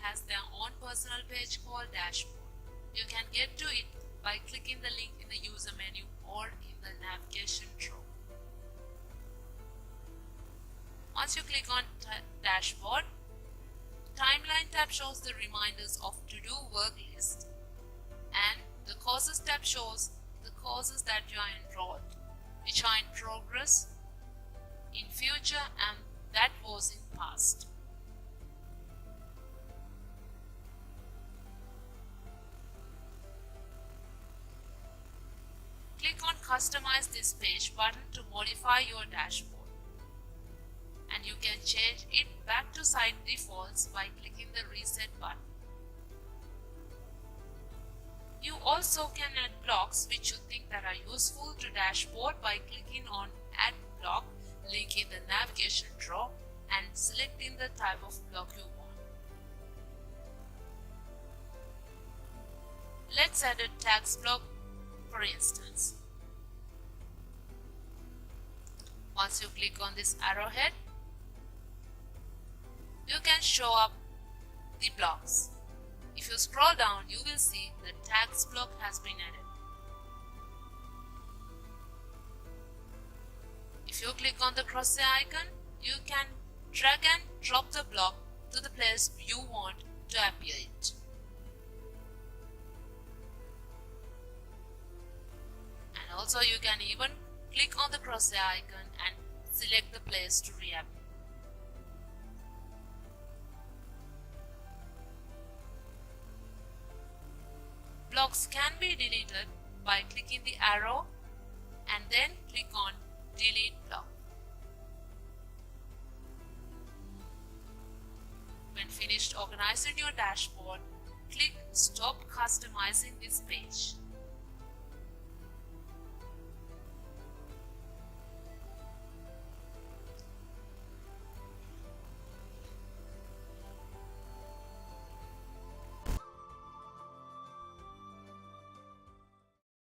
has their own personal page called Dashboard. You can get to it by clicking the link in the user menu or in the navigation drawer. Once you click on Dashboard, Timeline tab shows the reminders of to-do work list, and the Courses tab shows the courses that you are enrolled, which are in progress, in future, and that was in past. Click on Customize this page button to modify your dashboard, and you can change it back to site defaults by clicking the Reset button. You also can add blocks which you think that are useful to dashboard by clicking on Add Block link in the navigation drawer and selecting the type of block you want. Let's add a tags block, for instance. Once you click on this arrowhead, you can show up the blocks. If you scroll down, you will see the tags block has been added. If you click on the crosshair icon, you can drag and drop the block to the place you want to appear it. And also you can even click on the crosshair icon and select the place to reappear. Blocks can be deleted by clicking the arrow and then click on Delete Block. When finished organizing your dashboard, click Stop Customizing this page.